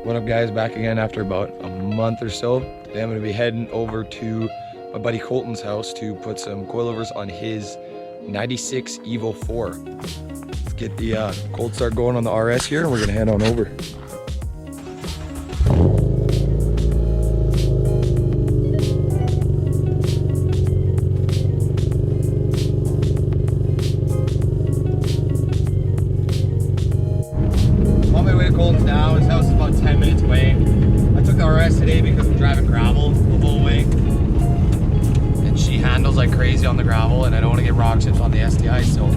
What up, guys? Back again after about a month or so. Today I'm going to be heading over to my buddy Colton's house to put some coilovers on his 96 Evo 4. Let's get the cold start going on the RS here, and we're going to head on over. On my way to Colton's now. His house is about 10 minutes away. I took the RS today because I'm driving gravel the whole way. And she handles like crazy on the gravel, and I don't want to get rock chips on the STI, so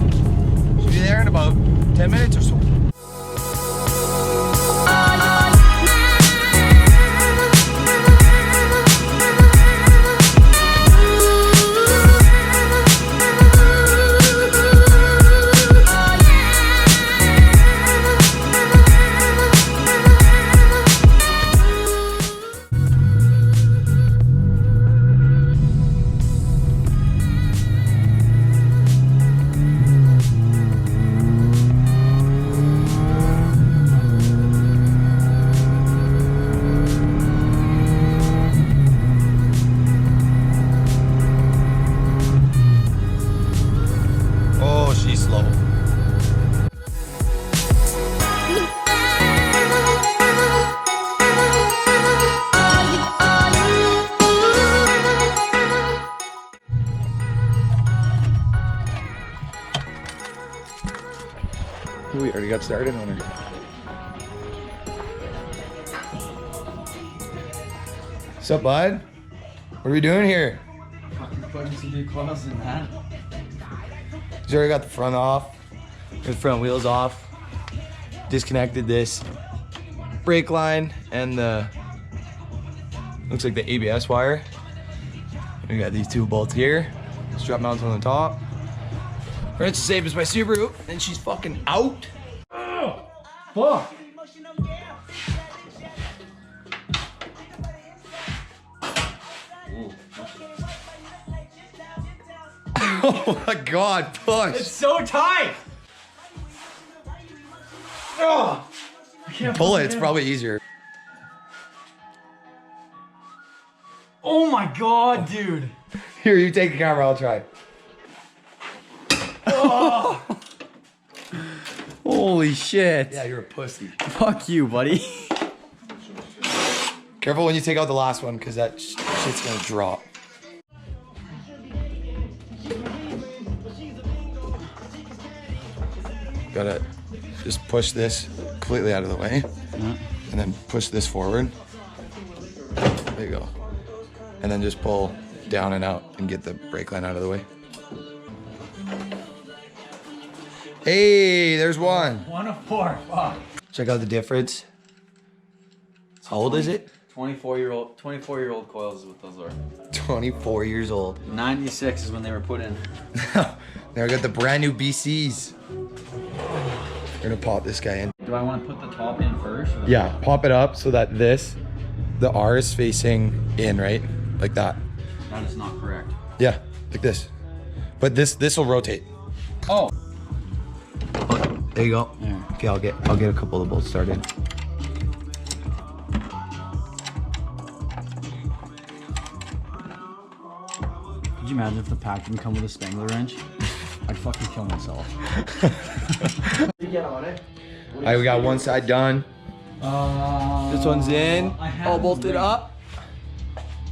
she'll be there in about 10 minutes or so. Slow. We already got started on her. What's up, bud? What are we doing here? Putting some new coils in that. He's already got the front off, the front wheels off, disconnected this brake line and the, looks like the ABS wire. We got these two bolts here, strap mounts on the top. Right, to save us my Subaru, and she's fucking out. Oh, fuck. Oh my God, push. It's so tight. Oh, I can't Pull it, it's probably easier. Oh my God, dude. Here, you take the camera, I'll try. Oh. Holy shit. Yeah, you're a pussy. Fuck you, buddy. Careful when you take out the last one, because that shit's gonna drop. Gotta just push this completely out of the way, and then push this forward. There you go. And then just pull down and out and get the brake line out of the way. Hey, there's one. 1 of 4. Fuck. Check out the difference. How old is it? 24-year-old coils is what those are. 24 years old. 96 is when they were put in. Now I got the brand new BCs. We're gonna pop this guy in. Do I want to put the top in first? Or Yeah, pop it up so that the R is facing in, right? Like that. That is not correct. Yeah, like this. But this will rotate. Oh. There you go. Yeah. Okay, I'll get a couple of the bolts started. Could you imagine if the pack didn't come with a spangler wrench? I'd fucking kill myself. You get on it. Alright, we got one side done. This one's in, all bolted up.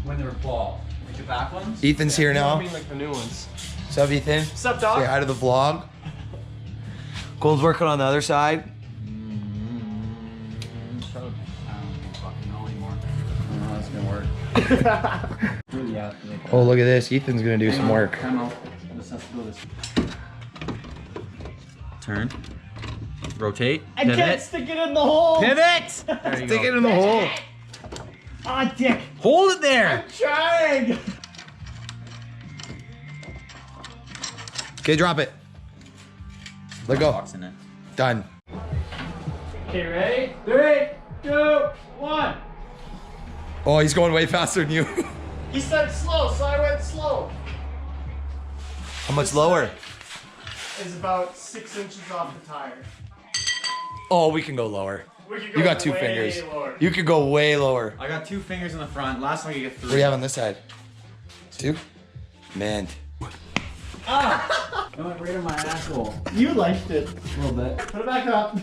When they were ball. Like the back ones? Ethan's here now. I mean like the new ones. What's up, Ethan? What's up, dog? Say hi to the vlog. Cole's working on the other side. I don't fucking know anymore. I don't know how it's gonna work. Yeah. Oh, look at this. Ethan's gonna do some work. Time out. This has to go this. Turn. Rotate. I can't stick it in the hole. Pivot! There you Stick go. it in the hole. Ah, dick. Hold it there! Trying. Okay, drop it. Let go. Box in it. Done. Okay, ready? 3, 2, 1. Oh, he's going way faster than you. He said slow, so I went slow. How much lower? Is about 6 inches off the tire. Oh, we can go lower. You got 2 fingers. You could go way lower. I got 2 fingers in the front. Last time I could get 3. What do you have on this side? 2? Man. Ah! It went right in my asshole. You liked it. A little bit. Put it back up.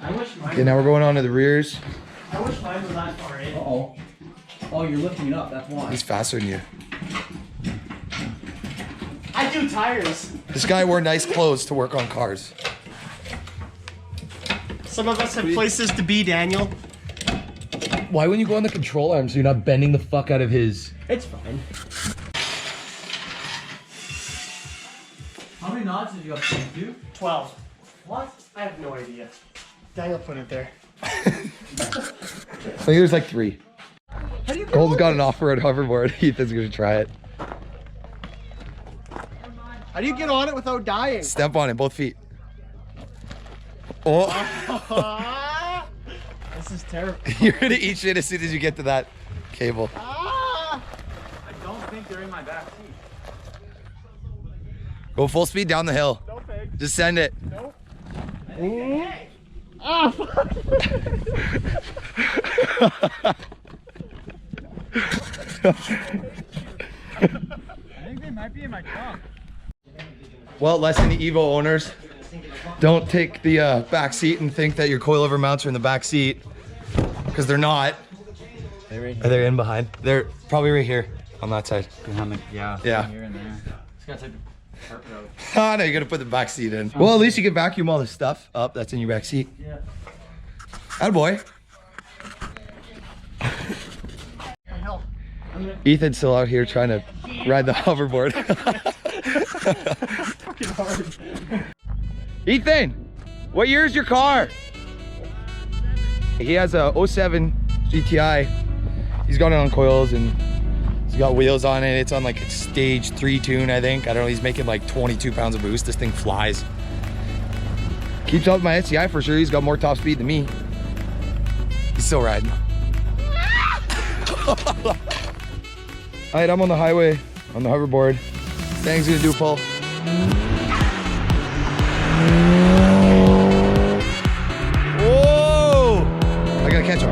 I wish mine. Okay, now we're going on to the rears. I wish mine was that far in. Uh-oh. Oh, you're lifting it up. That's why. He's faster than you. I do tires. This guy wore nice clothes to work on cars. Some of us have places to be, Daniel. Why wouldn't you go on the control arm so you're not bending the fuck out of his? It's fine. How many knots did you have to do? 12. What? I have no idea. Daniel put it there. I think there's like 3. How do you Colton's got an off-road hoverboard. Ethan's gonna try it. How do you get on it without dying? Step on it, both feet. Oh. This is terrible. You're gonna eat shit as soon as you get to that cable. Ah! I don't think they're in my back seat. Go full speed down the hill. No thanks. Just send it. Nope. Ah, fuck. I think they might be in my trunk. Well, lesson to Evo owners. Don't take the back seat and think that your coilover mounts are in the back seat, because they're not. Are they in behind? They're probably right here on that side. Behind the, yeah. Yeah. Here and there. Just gotta take the carpet out. Oh, no, you gotta put the back seat in. Well, at least you can vacuum all the stuff up that's in your back seat. Yeah. Attaboy. Hell. Ethan's still out here trying to ride the hoverboard. Fucking hard. Ethan, what year is your car? He has a 07 GTI. He's got it on coils and he's got wheels on it. It's on like a stage 3 tune, I think. I don't know, he's making like 22 pounds of boost. This thing flies. Keeps up with my SCI for sure. He's got more top speed than me. He's still riding. All right, I'm on the highway on the hoverboard. Thing's gonna do a pull. Whoa! I gotta catch him.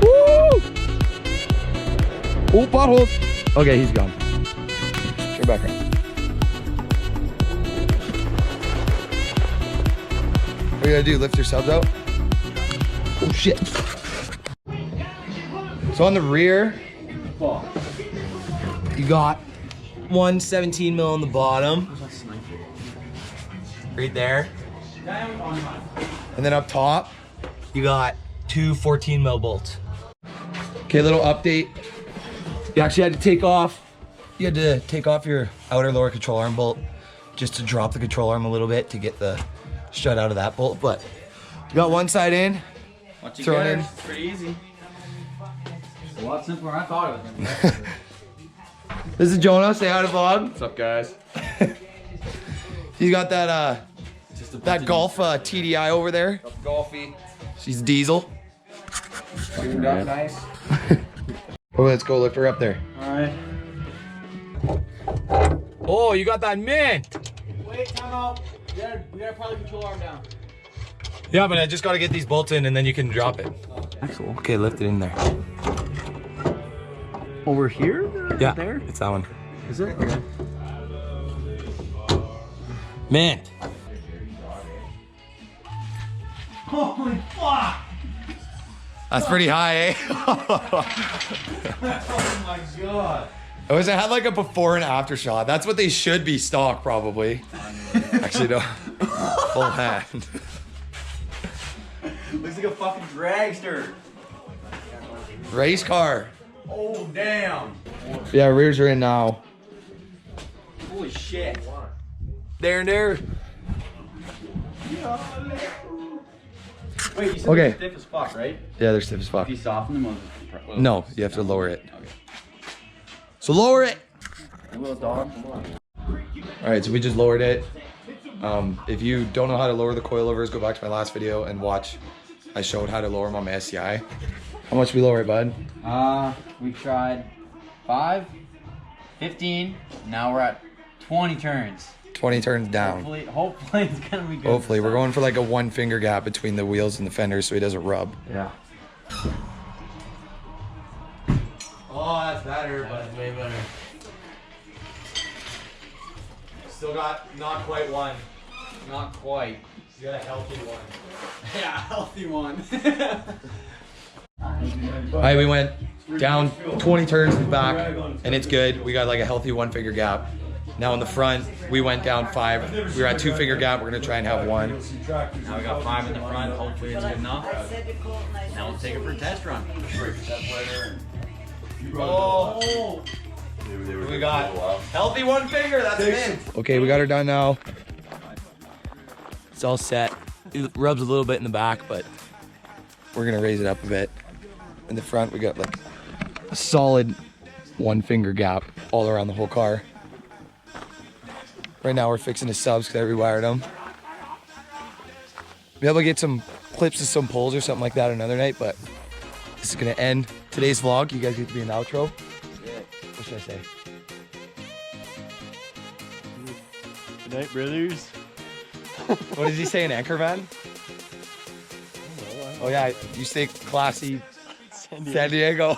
Woo! Oh, potholes. Okay, he's gone. Get back around. What you gotta do? Lift your subs out? Oh shit. So on the rear, you got 1 17 mil on the bottom. Right there. And then up top, you got 2 14 mil bolts. Okay, little update. You actually had to take off. You had to take off your outer lower control arm bolt just to drop the control arm a little bit to get the strut out of that bolt. But you got one side in. Once you Throw get it it, in. it's pretty easy. It's a lot simpler than I thought it was gonna be. This is Jonah. Say hi to vlog. What's up, guys? He's got that that Golf TDI over there. Golfy. She's diesel. Tuned up nice. Oh, let's go lift her up there. Alright. Oh, you got that mint. Wait, time out. We gotta probably control arm down. Yeah, but I just got to get these bolts in and then you can drop it. Excellent. Okay, lift it in there. Over here? Yeah, There? it's that one. Is it? Okay. Mint. Holy fuck! That's pretty high, eh? Oh my god. I wish I had like a before and after shot. That's what they should be stock, probably. Actually, no. Full hand. Looks like a fucking dragster. Race car. Oh, damn. Yeah, rears are in now. Holy shit. There and there. Wait, you said Okay. they're stiff as fuck, right? Yeah, they're stiff as fuck. If you soften them, will No, you have to lower it. So lower it. I will, dog. Come on. All right, so we just lowered it. If you don't know how to lower the coilovers, go back to my last video and watch. I showed how to lower them on my SCI. How much we lower it, bud? We tried 5, 15, now we're at 20 turns. 20 turns down. Hopefully it's gonna be good. Hopefully, we're going for like a 1 finger gap between the wheels and the fenders so he doesn't rub. Yeah. Oh, that's better, but Way better. still got not quite one. Not quite. You got a healthy one. Yeah, healthy one. All right, we went down 20 turns in the back, and it's good. We got like a healthy 1 finger gap. Now in the front, we went down 5. We were at 2 finger gap. We're gonna try and have 1. Now we got 5 in the front. Hopefully it's good enough. Now we'll take it for a test run. Oh, we got healthy 1 finger. That's it. Okay, we got her done now. It's all set. It rubs a little bit in the back, but we're gonna raise it up a bit. In the front, we got like a solid 1 finger gap all around the whole car. Right now we're fixing the subs because I rewired them. Be able to get some clips of some poles or something like that another night, but this is gonna end today's vlog. You guys get to be an outro. What should I say? Good night, brothers. What does he say in Anchorman? Oh yeah, you stay classy, San Diego.